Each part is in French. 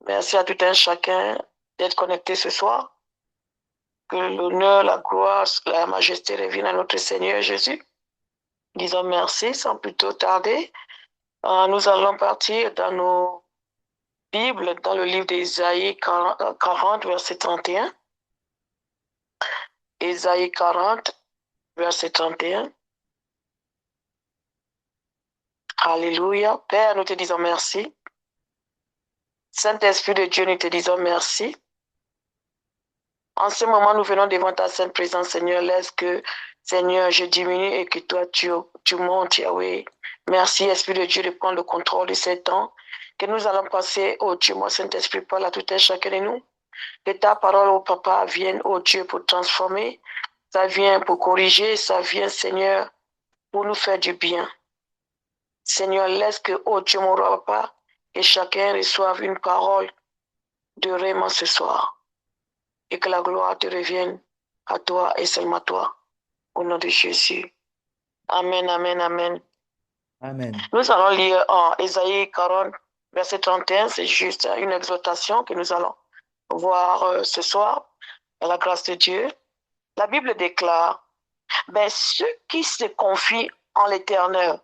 Merci à tout un chacun d'être connecté ce soir. Que l'honneur, la gloire, la majesté reviennent à notre Seigneur Jésus. Disons merci sans plus tôt tarder. Nous allons partir dans nos Bibles, dans le livre d'Ésaïe 40, verset 31. Ésaïe 40, verset 31. Alléluia. Père, nous te disons merci. Saint-Esprit de Dieu, nous te disons merci. En ce moment, nous venons devant ta sainte présence, Seigneur. Laisse que, Seigneur, je diminue et que toi, tu montes, Yahweh. Merci, Esprit de Dieu, de prendre le contrôle de ces temps que nous allons passer, oh Dieu, moi, Saint-Esprit, parle à tout un chacun de nous. Que ta parole, oh Papa, vienne, oh Dieu, pour transformer. Ça vient pour corriger, ça vient, Seigneur, pour nous faire du bien. Seigneur, laisse que, oh Dieu, mon roi, Papa, que chacun reçoive une parole de Réma ce soir. Et que la gloire te revienne à toi et seulement à toi. Au nom de Jésus. Amen, amen, amen. Amen. Nous allons lire en Ésaïe 40, verset 31. C'est juste une exhortation que nous allons voir ce soir, à la grâce de Dieu. La Bible déclare, ceux qui se confient en l'Éternel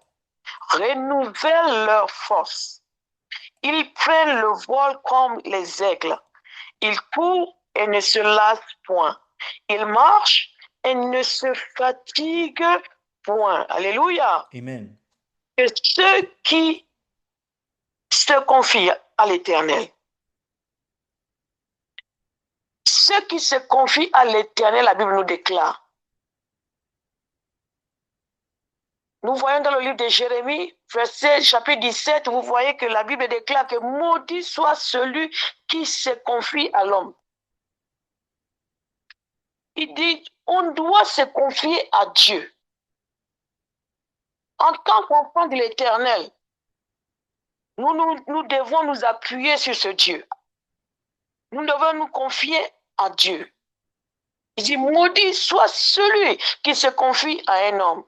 renouvellent leur force. Ils prennent le vol comme les aigles. Ils courent et ne se lassent point. Ils marchent et ne se fatiguent point. Alléluia. Amen. Que ceux qui se confient à l'Éternel, ceux qui se confient à l'Éternel, la Bible nous déclare. Nous voyons dans le livre de Jérémie, verset chapitre 17, vous voyez que la Bible déclare que maudit soit celui qui se confie à l'homme. Il dit, on doit se confier à Dieu. En tant qu'enfant de l'Éternel, nous devons nous appuyer sur ce Dieu. Nous devons nous confier à Dieu. Il dit, maudit soit celui qui se confie à un homme.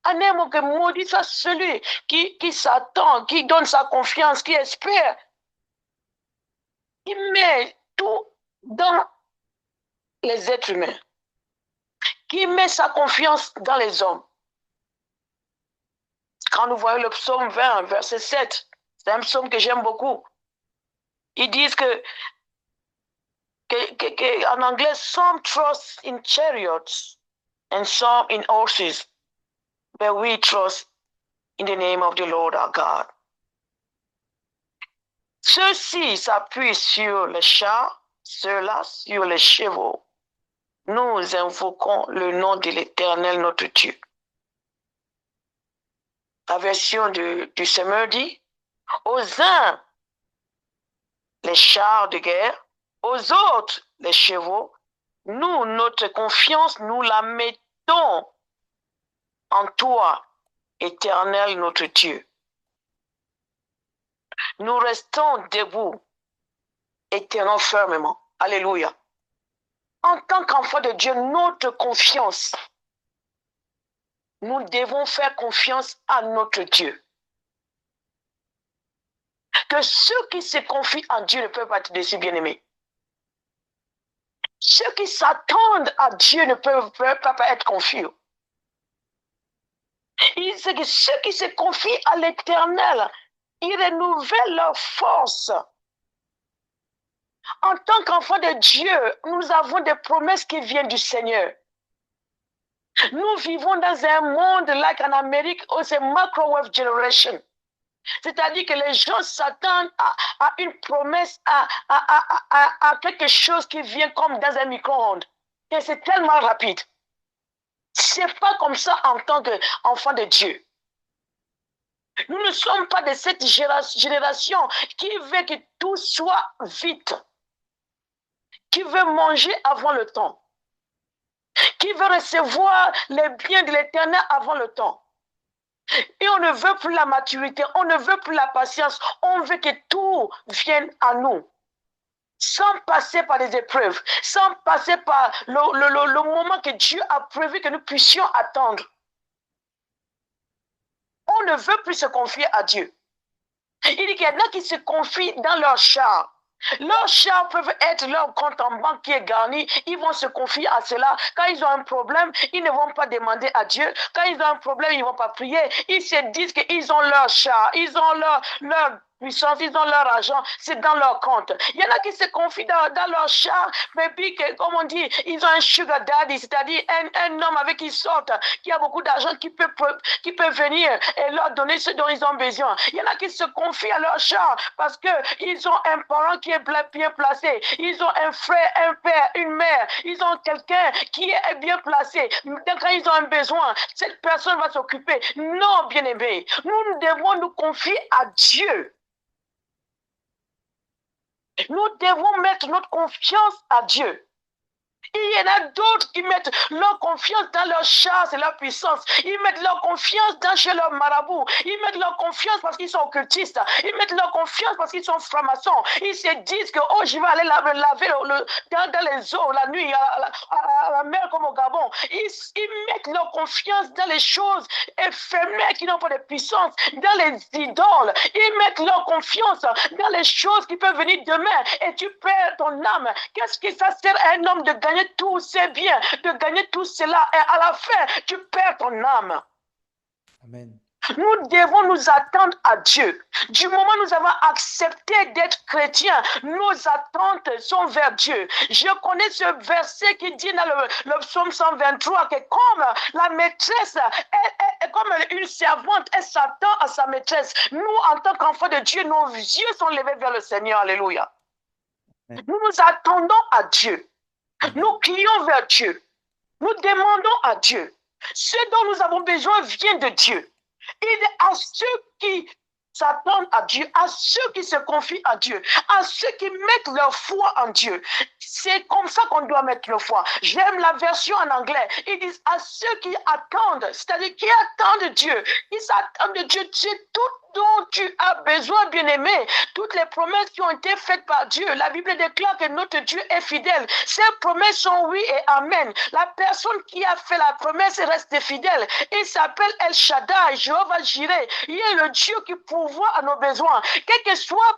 Un homme que maudit soit celui qui s'attend, qui donne sa confiance, qui espère. Il met tout dans les êtres humains. Qui met sa confiance dans les hommes. Quand nous voyons le psaume 20, verset 7, c'est un psaume que j'aime beaucoup. Ils disent en anglais, some trust in chariots and some in horses, but we trust in the name of the Lord our God. Ceux-ci s'appuient sur les chars, ceux-là sur les chevaux. Nous invoquons le nom de l'Éternel notre Dieu. La version du Semeur dit, aux uns, les chars de guerre, aux autres, les chevaux. Nous, notre confiance, nous la mettons en toi, Éternel notre Dieu. Nous restons debout et tenons fermement. Alléluia. En tant qu'enfant de Dieu, notre confiance, nous devons faire confiance à notre Dieu. Que ceux qui se confient en Dieu ne peuvent pas être déçus, bien-aimés. Ceux qui s'attendent à Dieu ne peuvent pas être confus. Il dit que ceux qui se confient à l'Éternel, ils renouvellent leur force. En tant qu'enfants de Dieu, nous avons des promesses qui viennent du Seigneur. Nous vivons dans un monde, like en Amérique, où c'est microwave generation. C'est-à-dire que les gens s'attendent à une promesse, à quelque chose qui vient comme dans un micro-ondes. Et c'est tellement rapide. C'est pas comme ça en tant qu'enfant de Dieu. Nous ne sommes pas de cette génération qui veut que tout soit vite, qui veut manger avant le temps, qui veut recevoir les biens de l'Éternel avant le temps. Et on ne veut plus la maturité, on ne veut plus la patience, on veut que tout vienne à nous. Sans passer par des épreuves, sans passer par le moment que Dieu a prévu que nous puissions attendre. On ne veut plus se confier à Dieu. Il dit qu'il y en a qui se confient dans leur char. Leurs chars peuvent être leur compte en banque qui est garni. Ils vont se confier à cela. Quand ils ont un problème, ils ne vont pas demander à Dieu. Quand ils ont un problème, ils ne vont pas prier. Ils se disent qu'ils ont leur char, ils ont leur puissance, ils ont leur argent, c'est dans leur compte. Il y en a qui se confient dans leur char, mais puis, comme on dit, ils ont un sugar daddy, c'est-à-dire un homme avec qui ils sortent, qui a beaucoup d'argent, qui peut venir et leur donner ce dont ils ont besoin. Il y en a qui se confient à leur char parce qu'ils ont un parent qui est bien placé. Ils ont un frère, un père, une mère. Ils ont quelqu'un qui est bien placé. Donc, quand ils ont un besoin, cette personne va s'occuper. Non, bien-aimés, nous devons nous confier à Dieu. Nous devons mettre notre confiance à Dieu. Il y en a d'autres qui mettent leur confiance dans leur chasse et leur puissance. Ils mettent leur confiance dans chez leur marabout. Ils mettent leur confiance parce qu'ils sont occultistes. Ils mettent leur confiance parce qu'ils sont francs-maçons. Ils se disent que oh, je vais aller laver dans les eaux la nuit à la mer comme au Gabon. Ils mettent leur confiance dans les choses éphémères qui n'ont pas de puissance, dans les idoles. Ils mettent leur confiance dans les choses qui peuvent venir demain et tu perds ton âme. Qu'est-ce que ça sert à un homme de gagner tous ces biens, de gagner tout cela et à la fin, tu perds ton âme. Amen. Nous devons nous attendre à Dieu. Du moment où nous avons accepté d'être chrétiens, nos attentes sont vers Dieu. Je connais ce verset qui dit dans le psaume 123 que comme la maîtresse, comme une servante, elle s'attend à sa maîtresse. Nous, en tant qu'enfants de Dieu, nos yeux sont levés vers le Seigneur. Alléluia. Nous nous attendons à Dieu. Nous crions vers Dieu. Nous demandons à Dieu. Ce dont nous avons besoin vient de Dieu. Et à ceux qui s'attendent à Dieu, à ceux qui se confient à Dieu, à ceux qui mettent leur foi en Dieu. C'est comme ça qu'on doit mettre leur foi. J'aime la version en anglais. Ils disent à ceux qui attendent, c'est-à-dire qui attendent Dieu. Ils attendent de Dieu. C'est tout dont tu as besoin, bien-aimé. Toutes les promesses qui ont été faites par Dieu. La Bible déclare que notre Dieu est fidèle. Ces promesses sont oui et amen. La personne qui a fait la promesse reste fidèle. Il s'appelle El Shaddai, Jéhovah Jireh. Il est le Dieu qui pourvoit à nos besoins. Quels que soient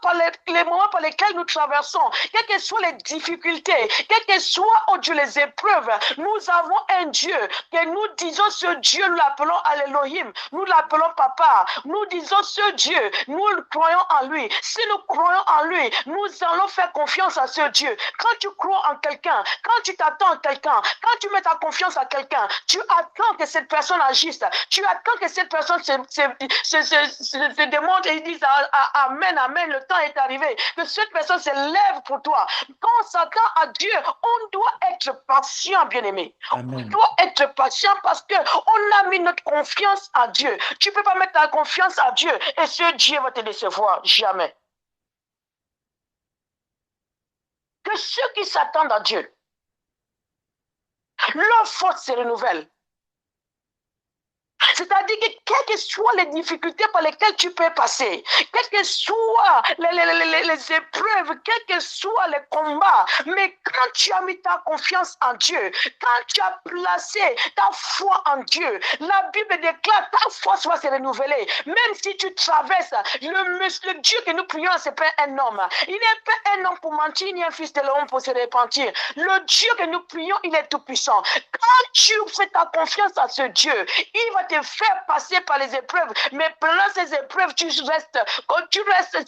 les moments par lesquels nous traversons, quelles que soient les difficultés, quelles que soient, oh Dieu, les épreuves, nous avons un Dieu que nous disons ce Dieu, nous l'appelons Elohim, nous l'appelons Papa. Nous disons ce Dieu, nous croyons en lui. Si nous croyons en lui, nous allons faire confiance à ce Dieu. Quand tu crois en quelqu'un, quand tu t'attends à quelqu'un, quand tu mets ta confiance à quelqu'un, tu attends que cette personne agisse. Tu attends que cette personne se démontre et dise Amen, Amen, le temps est arrivé. Que cette personne se lève pour toi. Quand on s'attend à Dieu, on doit être patient, bien-aimé. On doit être patient parce qu'on a mis notre confiance à Dieu. Tu ne peux pas mettre ta confiance à Dieu et ce Dieu va te décevoir. Jamais. Que ceux qui s'attendent à Dieu, leur force se renouvelle. C'est-à-dire que quelles que soient les difficultés par lesquelles tu peux passer, quelles que soient les épreuves, quels que soient les combats, mais quand tu as mis ta confiance en Dieu, quand tu as placé ta foi en Dieu, la Bible déclare ta force va se renouveler. Même si tu traverses, le Dieu que nous prions, ce n'est pas un homme. Il n'est pas un homme pour mentir, ni un fils de l'homme pour se repentir. Le Dieu que nous prions, il est tout puissant. Quand tu fais ta confiance à ce Dieu, il va te faire passer par les épreuves, mais pendant ces épreuves, tu restes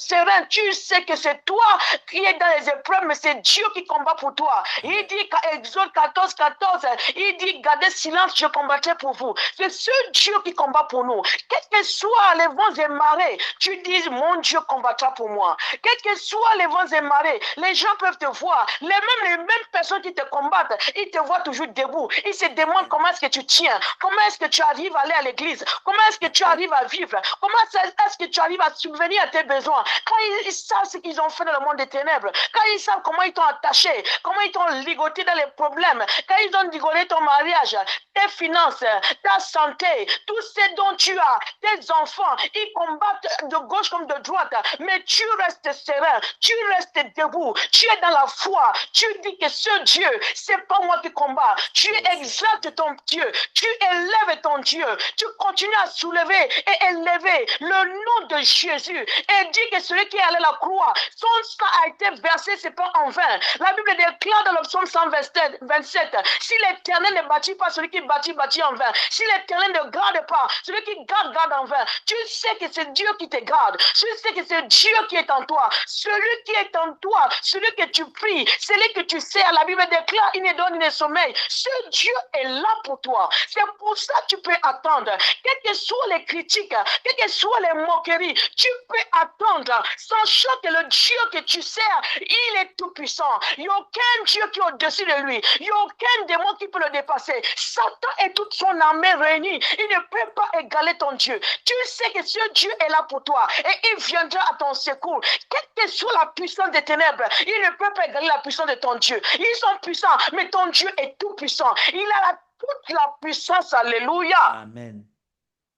serein, tu sais que c'est toi qui es dans les épreuves, mais c'est Dieu qui combat pour toi. Il dit, Exode 14, 14, il dit, gardez silence, je combattrai pour vous. C'est ce Dieu qui combat pour nous. Quels que soient les vents et marées, tu dis, mon Dieu combattra pour moi. Quels que soient les vents et marées, les gens peuvent te voir. Les mêmes personnes qui te combattent, ils te voient toujours debout. Ils se demandent comment est-ce que tu tiens, comment est-ce que tu arrives à aller à l'église, comment est-ce que tu arrives à vivre, comment est-ce que tu arrives à subvenir à tes besoins. Quand ils savent ce qu'ils ont fait dans le monde des ténèbres, quand ils savent comment ils t'ont attaché, comment ils t'ont ligoté dans les problèmes, quand ils ont ligoté ton mariage, tes finances, ta santé, tout ce dont tu as, tes enfants, ils combattent de gauche comme de droite, mais tu restes serein, tu restes debout, tu es dans la foi, tu dis que ce Dieu, c'est pas moi qui combats, tu exaltes ton Dieu, tu élèves ton Dieu, tu continues à soulever et élever le nom de Jésus et dis que celui qui est allé à la croix, son sang a été versé, c'est pas en vain. La Bible déclare dans le psaume 127, si l'Éternel ne bâtit pas, celui qui bâtit, bâtit en vain. Si l'Éternel ne garde pas, celui qui garde, garde en vain. Tu sais que c'est Dieu qui te garde. Tu sais que c'est Dieu qui est en toi. Celui qui est en toi, celui que tu pries, celui que tu sers. La Bible déclare, il ne donne ni sommeil. Ce Dieu est là pour toi. C'est pour ça que tu peux attendre. Quelles que soient les critiques, quelles que soient les moqueries, tu peux attendre, sachant que le Dieu que tu sers, il est tout puissant. Il n'y a aucun Dieu qui est au-dessus de lui. Il n'y a aucun démon qui peut le dépasser. Satan et toute son armée réunie, il ne peut pas égaler ton Dieu. Tu sais que ce Dieu est là pour toi et il viendra à ton secours. Quelle que soit la puissance des ténèbres, il ne peut pas égaler la puissance de ton Dieu. Ils sont puissants, mais ton Dieu est tout puissant. Il a toute la puissance. Alléluia. Amen.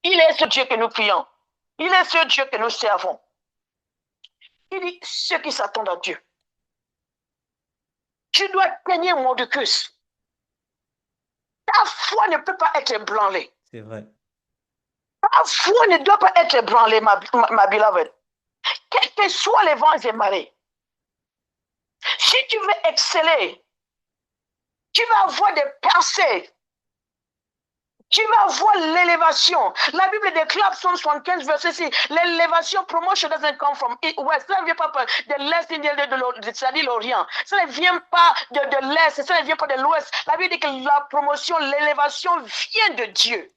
Il est ce Dieu que nous prions. Il est ce Dieu que nous servons. Il dit, ceux qui s'attendent à Dieu. Tu dois tenir Mordicus. Ta foi ne peut pas être ébranlée. C'est vrai. Ta foi ne doit pas être ébranlée, ma beloved. Quels que soient les vents et marées. Si tu veux exceller, tu vas avoir des percées. Tu vas voir l'élévation. La Bible déclare, Psaume 75, verset 6, l'élévation, promotion doesn't come from west. Ça ne vient pas de l'est, c'est-à-dire l'Orient. Ça ne vient pas de l'est, ça ne vient pas de l'ouest. La Bible dit que la promotion, l'élévation vient de Dieu.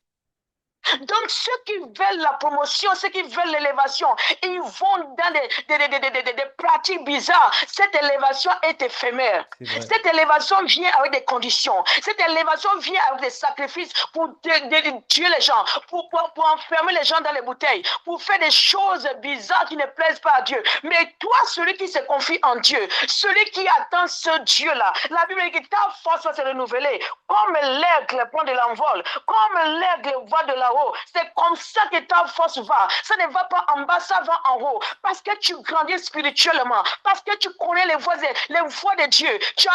Donc, ceux qui veulent la promotion, ceux qui veulent l'élévation, ils vont dans des pratiques bizarres. Cette élévation est éphémère. Cette élévation vient avec des conditions. Cette élévation vient avec des sacrifices pour tuer les gens, pour enfermer les gens dans les bouteilles, pour faire des choses bizarres qui ne plaisent pas à Dieu. Mais toi, celui qui se confie en Dieu, celui qui attend ce Dieu-là, la Bible dit que ta force va se renouveler. Comme l'aigle prend de l'envol, comme l'aigle va de là-haut. C'est comme ça que ta force va. Ça ne va pas en bas, ça va en haut. Parce que tu grandis spirituellement. Parce que tu connais les voies de Dieu. Tu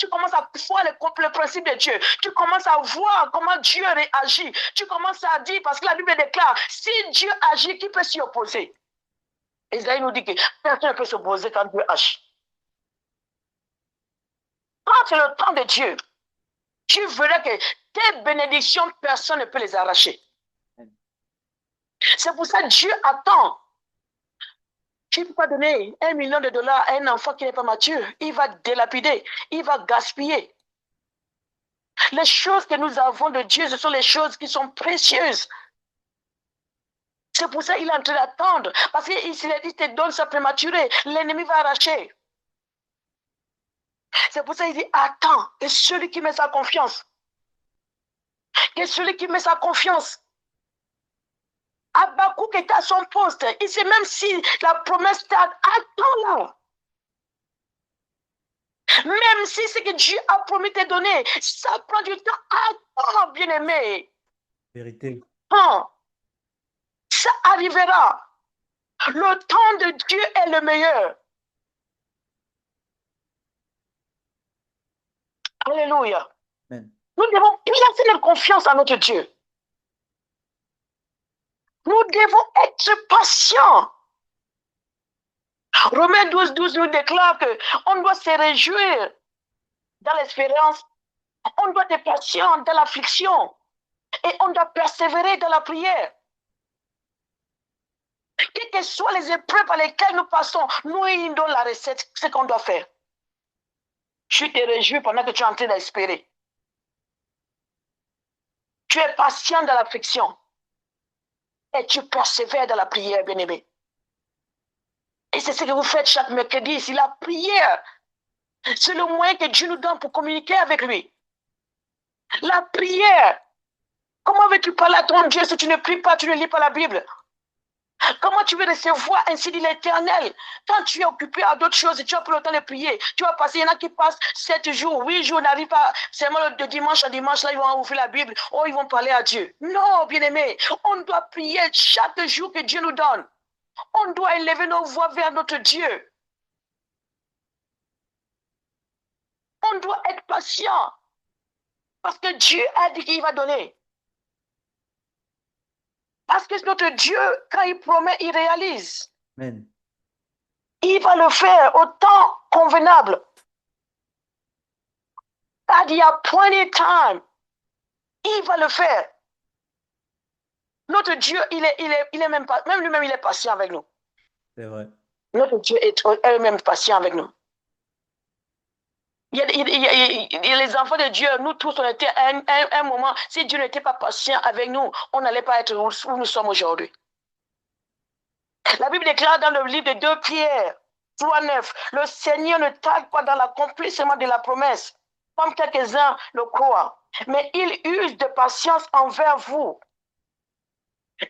commences à voir le principe de Dieu. Tu commences à voir comment Dieu réagit. Tu commences à dire, parce que la Bible déclare, si Dieu agit, qui peut s'y opposer? Isaïe nous dit que personne ne peut s'opposer quand Dieu agit. Quand c'est le temps de Dieu, tu verras que tes bénédictions, personne ne peut les arracher. C'est pour ça que Dieu attend. Tu ne peux pas donner $1 million à un enfant qui n'est pas mature. Il va délapider, il va gaspiller. Les choses que nous avons de Dieu, ce sont les choses qui sont précieuses. C'est pour ça qu'il est en train d'attendre. Parce qu'il te donne ça prématuré. L'ennemi va arracher. C'est pour ça qu'il dit, attends, que celui qui met sa confiance. Que celui qui met sa confiance. Habakkuk était à son poste. Il sait même si la promesse tarde, attends là. Même si ce que Dieu a promis te donner, ça prend du temps. Attends, bien-aimé. Vérité. Ça arrivera. Le temps de Dieu est le meilleur. Alléluia. Amen. Nous devons placer notre confiance en notre Dieu. Nous devons être patients. Romains 12, 12 nous déclare qu'on doit se réjouir dans l'espérance. On doit être patient dans l'affliction. Et on doit persévérer dans la prière. Quelles que soient les épreuves par lesquelles nous passons, nous il donne la recette, ce qu'on doit faire. Tu te réjouis pendant que tu es en train d'espérer. Tu es patient dans l'affliction. Et tu persévères dans la prière, bien-aimé. Et c'est ce que vous faites chaque mercredi ici, la prière. C'est le moyen que Dieu nous donne pour communiquer avec lui. La prière. Comment veux-tu parler à ton Dieu si tu ne pries pas, tu ne lis pas la Bible? Comment tu veux recevoir ainsi dit l'Éternel? Quand tu es occupé à d'autres choses, tu as pas le temps de prier. Tu vas passer, il y en a qui passent 7 jours, 8 jours, n'arrivent pas seulement de dimanche à dimanche, là, ils vont ouvrir la Bible, oh, ils vont parler à Dieu. Non, bien-aimé, on doit prier chaque jour que Dieu nous donne. On doit élever nos voix vers notre Dieu. On doit être patient. Parce que Dieu a dit qu'il va donner. Parce que notre Dieu, quand il promet, il réalise. Amen. Il va le faire au temps convenable. At the appointed time. Il va le faire. Notre Dieu, il est même pas, même lui-même, il est patient avec nous. C'est vrai. Notre Dieu est même patient avec nous. Il y a les enfants de Dieu, nous tous, on était à un moment, si Dieu n'était pas patient avec nous, on n'allait pas être où nous sommes aujourd'hui. La Bible déclare dans le livre de 2 Pierre 3:9, le Seigneur ne tarde pas dans l'accomplissement de la promesse, comme quelques-uns le croient, mais il use de patience envers vous,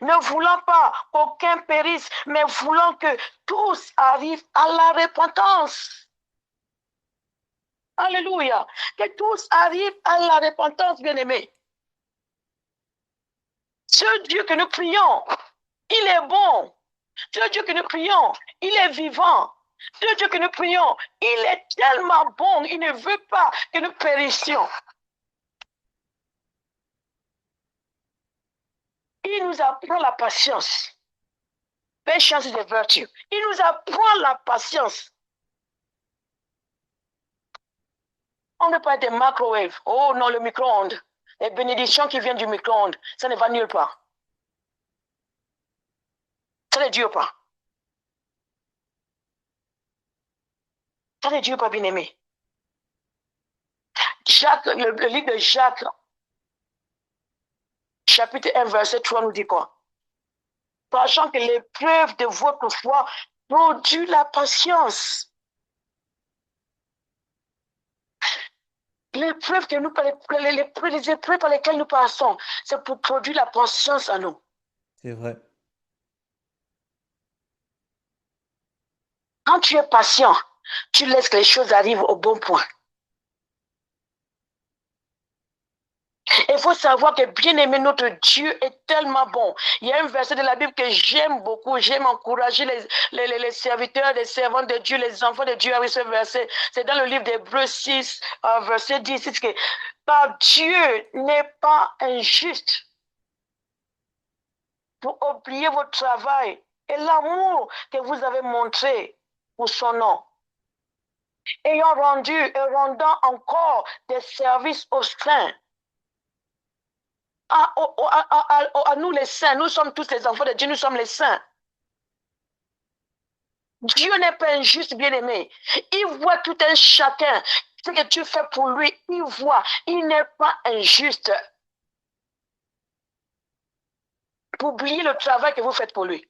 ne voulant pas qu'aucun périsse, mais voulant que tous arrivent à la repentance. Alléluia. Que tous arrivent à la repentance, bien-aimés. Ce Dieu que nous prions, il est bon. Ce Dieu que nous prions, il est vivant. Ce Dieu que nous prions, il est tellement bon, il ne veut pas que nous périssions. Il nous apprend la patience. Patience is a virtue. Il nous apprend la patience. On ne peut pas être des microwave. Oh non, le micro-ondes. Les bénédictions qui viennent du micro-ondes, ça ne va nulle part. Ça ne dure pas. Ça ne dure pas, bien-aimé. Jacques, le livre de Jacques, chapitre 1, verset 3 nous dit quoi? Sachant que l'épreuve de votre foi produit la patience. L'épreuve que nous, les épreuves par lesquelles nous passons, c'est pour produire la patience en nous. C'est vrai. Quand tu es patient, tu laisses que les choses arrivent au bon point. Il faut savoir que bien aimé, notre Dieu est tellement bon. Il y a un verset de la Bible que j'aime beaucoup. J'aime encourager les serviteurs, les servants de Dieu, les enfants de Dieu avec ce verset. C'est dans le livre d'Hébreux 6, verset 10. C'est que car Dieu n'est pas injuste pour oublier votre travail et l'amour que vous avez montré pour son nom. Ayant rendu et rendant encore des services aux saints. À nous les saints, nous sommes tous les enfants de Dieu, nous sommes les saints. Dieu n'est pas injuste, bien-aimé. Il voit tout un chacun. Ce que tu fais pour lui, il voit. Il n'est pas injuste. Pour oublier le travail que vous faites pour lui.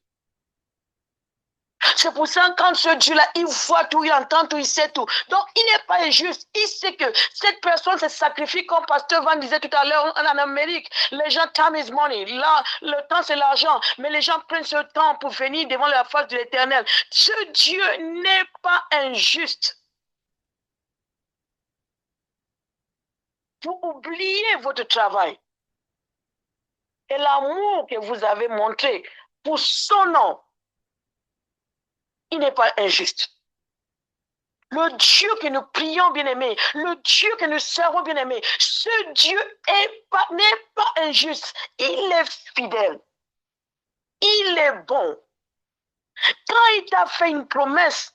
C'est pour ça quand ce Dieu-là, il voit tout, il entend tout, il sait tout. Donc, il n'est pas injuste. Il sait que cette personne se sacrifie, comme Pasteur Van disait tout à l'heure en Amérique. Les gens, time is money. Là, le temps, c'est l'argent. Mais les gens prennent ce temps pour venir devant la face de l'Éternel. Ce Dieu n'est pas injuste. Pour oublier votre travail et l'amour que vous avez montré pour son nom, il n'est pas injuste. Le Dieu que nous prions, bien-aimés, le Dieu que nous servons, bien-aimés, ce Dieu n'est pas injuste. Il est fidèle. Il est bon. Quand il t'a fait une promesse,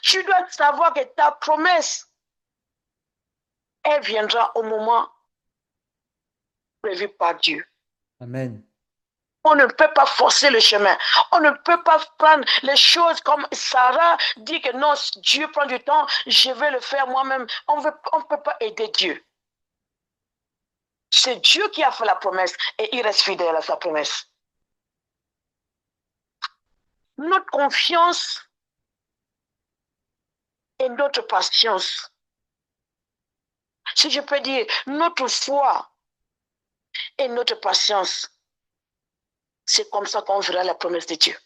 tu dois savoir que ta promesse, elle viendra au moment prévu par Dieu. Amen. On ne peut pas forcer le chemin. On ne peut pas prendre les choses comme Sarah dit que non, Dieu prend du temps, je vais le faire moi-même. On ne peut pas aider Dieu. C'est Dieu qui a fait la promesse et il reste fidèle à sa promesse. Notre confiance et notre patience. Si je peux dire, notre foi et notre patience. C'est comme ça qu'on verra la promesse de Dieu.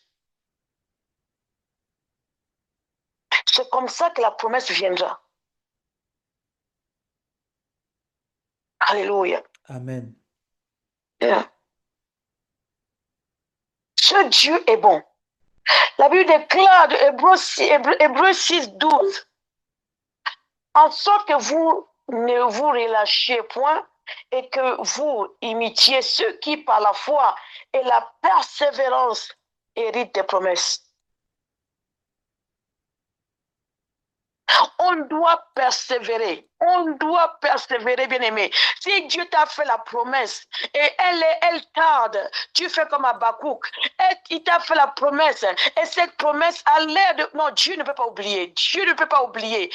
C'est comme ça que la promesse viendra. Alléluia. Amen. Ce Dieu est bon. La Bible déclare de Hébreux 6, 12, en sorte que vous ne vous relâchiez point et que vous imitiez ceux qui, par la foi et la persévérance, héritent des promesses. On doit persévérer. On doit persévérer, bien-aimé. Si Dieu t'a fait la promesse et elle tarde, tu fais comme Habakkuk. Il t'a fait la promesse et cette promesse a l'air de... Non, Dieu ne peut pas oublier. Dieu ne peut pas oublier.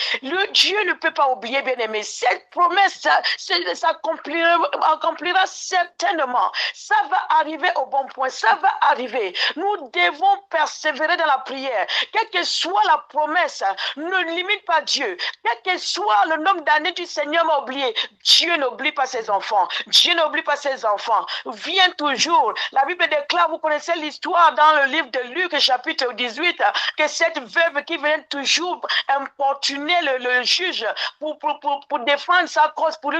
Dieu ne peut pas oublier, bien-aimé. Cette promesse, ça accomplira certainement. Ça va arriver au bon point. Ça va arriver. Nous devons persévérer dans la prière. Quelle que soit la promesse, ne limite pas Dieu. Quel que soit le nombre d'années du Seigneur m'a oublié, Dieu n'oublie pas ses enfants. Dieu n'oublie pas ses enfants. Viens toujours. La Bible déclare, vous connaissez l'histoire dans le livre de Luc, chapitre 18, que cette veuve qui venait toujours importuner le juge pour défendre sa cause, pour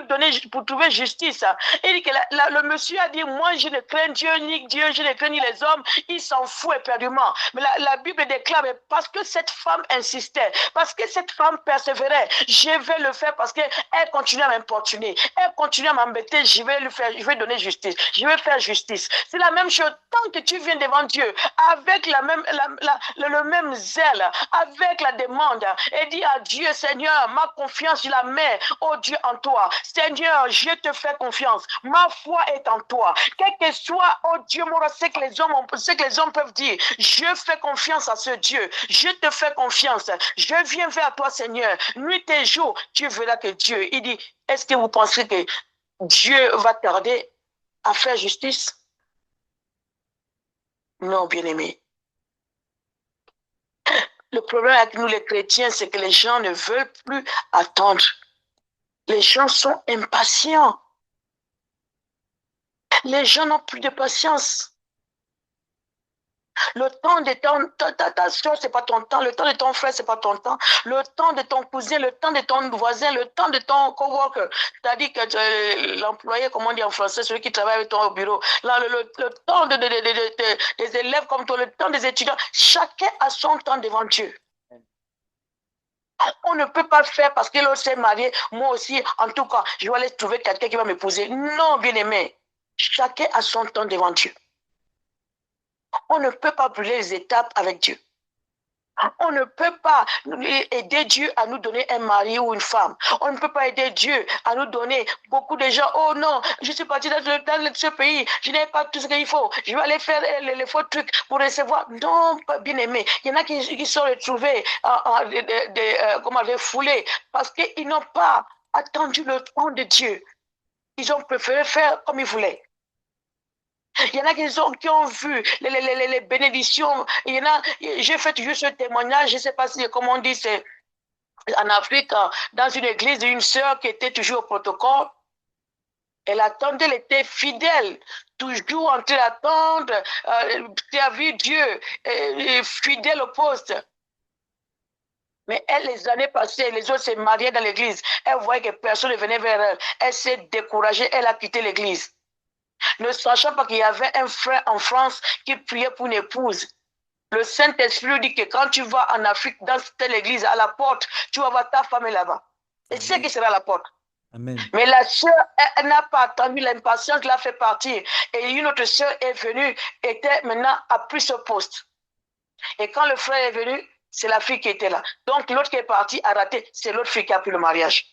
trouver justice. Il dit que le monsieur a dit, moi je ne crains Dieu ni Dieu, je ne crains ni les hommes. Il s'en fout éperdument. Mais la Bible déclare, parce que cette femme insistait, parce que cette femme persévérait, je vais le faire parce qu'elle continue à m'importuner, elle continue à m'embêter, je vais donner justice, je vais faire justice. C'est la même chose, tant que tu viens devant Dieu, avec le même zèle, avec la demande, et dis à Dieu, Seigneur, ma confiance, je la mets, oh Dieu, en toi. Seigneur, je te fais confiance, ma foi est en toi. Quel que soit, oh Dieu, moi, ce que les hommes peuvent dire, je fais confiance à ce Dieu, je te fais confiance, je viens vers toi, Seigneur, nuit et jour, tu verras que Dieu, il dit, est-ce que vous pensez que Dieu va tarder à faire justice? Non, bien-aimé. Le problème avec nous, les chrétiens, c'est que les gens ne veulent plus attendre. Les gens sont impatients. Les gens n'ont plus de patience. Le temps de ta soeur, ce n'est pas ton temps. Le temps de ton frère, ce n'est pas ton temps. Le temps de ton cousin, le temps de ton voisin, le temps de ton coworker. C'est-à-dire que l'employé, comment on dit en français, celui qui travaille avec toi au bureau. Là, le temps des élèves comme toi, le temps des étudiants. Chacun a son temps devant Dieu. On ne peut pas le faire parce que l'autre s'est marié. Moi aussi, en tout cas, je vais aller trouver quelqu'un qui va m'épouser. Non, bien-aimé. Chacun a son temps devant Dieu. On ne peut pas brûler les étapes avec Dieu. On ne peut pas aider Dieu à nous donner un mari ou une femme. On ne peut pas aider Dieu à nous donner beaucoup de gens. Oh non, je suis parti dans ce pays, je n'ai pas tout ce qu'il faut. Je vais aller faire les faux trucs pour recevoir. Non, bien aimé. Il y en a qui sont retrouvés, refoulés, parce qu'ils n'ont pas attendu le temps de Dieu. Ils ont préféré faire comme ils voulaient. Il y en a qui ont vu les bénédictions. Il y en a, j'ai fait toujours ce témoignage, je ne sais pas si, comment on dit, c'est en Afrique, dans une église d'une sœur qui était toujours au protocole. Elle attendait, elle était fidèle, toujours en train d'attendre, servir Dieu, fidèle au poste. Mais elle, les années passées, les autres se mariaient dans l'église. Elle voyait que personne ne venait vers elle. Elle s'est découragée, elle a quitté l'église. Ne sachant pas qu'il y avait un frère en France qui priait pour une épouse. Le Saint-Esprit dit que quand tu vas en Afrique, dans telle église, à la porte, tu vas voir ta femme là-bas. Et c'est qui sera à la porte. Amen. Mais la sœur, elle n'a pas attendu, l'impatience l'a fait partir. Et une autre sœur est venue, a pris ce poste. Et quand le frère est venu, c'est la fille qui était là. Donc l'autre qui est parti a raté, c'est l'autre fille qui a pris le mariage.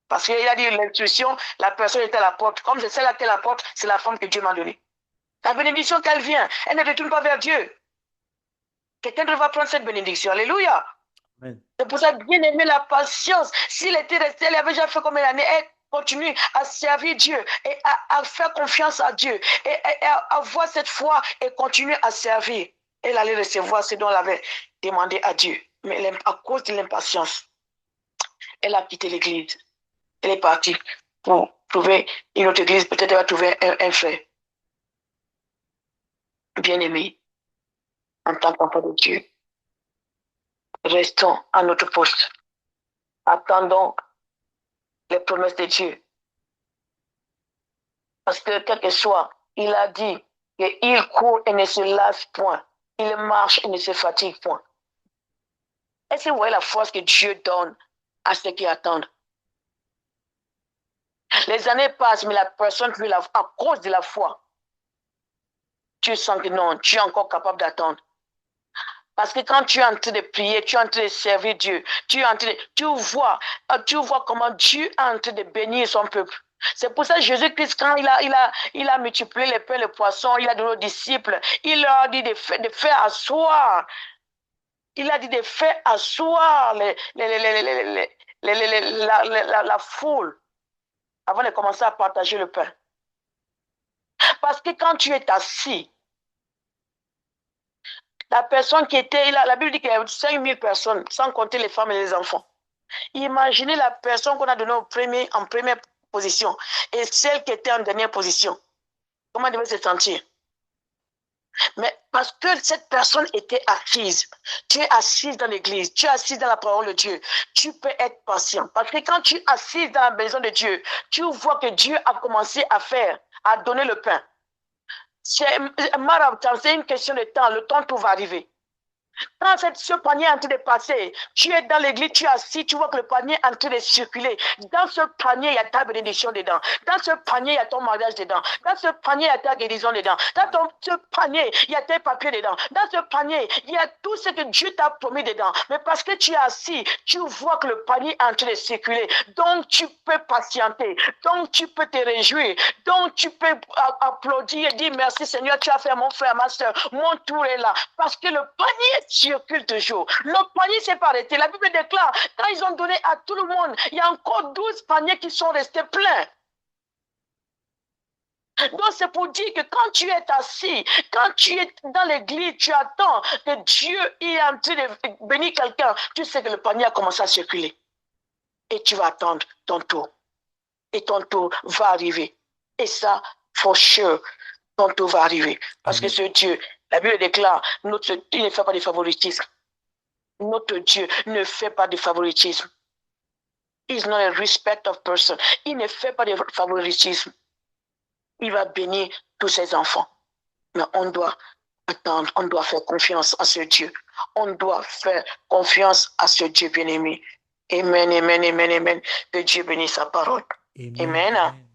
Parce qu'il a dit l'intuition, la personne était à la porte. Comme je sais là qu'elle est à la porte, c'est la femme que Dieu m'a donnée. La bénédiction qu'elle vient, elle ne retourne pas vers Dieu. Quelqu'un devra prendre cette bénédiction. Alléluia. C'est pour ça, bien aimer la patience. S'il était resté, elle avait déjà fait combien d'années, elle continue à servir Dieu et à faire confiance à Dieu et à avoir cette foi et continuer à servir. Elle allait recevoir ce dont elle avait demandé à Dieu. Mais à cause de l'impatience, elle a quitté l'église. Elle est partie pour trouver une autre église. Peut-être elle va trouver un frère. Bien-aimé, en tant qu'enfant de Dieu, Restons à notre poste. Attendons les promesses de Dieu. Parce que quel que soit, il a dit qu'il court et ne se lasse point. Il marche et ne se fatigue point. Est-ce que vous voyez la force que Dieu donne à ceux qui attendent? Les années passent, mais la personne, à cause de la foi, tu sens que non, tu es encore capable d'attendre. Parce que quand tu es en train de prier, tu es en train de servir Dieu, tu vois comment Dieu est en train de bénir son peuple. C'est pour ça que Jésus-Christ, quand il a multiplié les pains et les poissons, il a donné aux disciples, il leur a dit de faire asseoir. Il a dit de faire asseoir la foule avant de commencer à partager le pain. Parce que quand tu es assis, la personne qui était là, la Bible dit qu'il y a 5000 personnes, sans compter les femmes et les enfants. Imaginez la personne qu'on a donnée en première position et celle qui était en dernière position. Comment elle devait se sentir? Mais parce que cette personne était assise, tu es assise dans l'église, tu es assise dans la parole de Dieu, tu peux être patient. Parce que quand tu es assise dans la maison de Dieu, tu vois que Dieu a commencé à donner le pain. C'est une question de temps, le temps tout va arriver. Quand ce panier est en train de passer, tu es dans l'église, tu es assis, tu vois que le panier est en train de circuler. Dans ce panier, il y a ta bénédiction dedans. Dans ce panier, il y a ton mariage dedans. Dans ce panier, il y a ta guérison dedans. Dans ce panier, il y a tes papiers dedans. Dans ce panier, il y a tout ce que Dieu t'a promis dedans. Mais parce que tu es assis, tu vois que le panier est en train de circuler. Donc, tu peux patienter. Donc, tu peux te réjouir. Donc, tu peux applaudir et dire merci Seigneur, tu as fait mon frère, ma soeur. Mon tour est là. Parce que le panier circule toujours. Le panier s'est pas arrêté. La Bible déclare, quand ils ont donné à tout le monde, il y a encore 12 paniers qui sont restés pleins. Donc c'est pour dire que quand tu es assis, quand tu es dans l'église, tu attends que Dieu est en train de bénir quelqu'un, tu sais que le panier a commencé à circuler. Et tu vas attendre ton tour. Et ton tour va arriver. Et ça, for sure, ton tour va arriver. Parce que ce Dieu, la Bible déclare, il ne fait pas de favoritisme. Notre Dieu ne fait pas de favoritisme. He is not a respect of person. Il ne fait pas de favoritisme. Il va bénir tous ses enfants. Mais on doit attendre, on doit faire confiance à ce Dieu. On doit faire confiance à ce Dieu bien-aimé. Amen, amen, amen, amen. Que Dieu bénisse sa parole. Amen. Amen.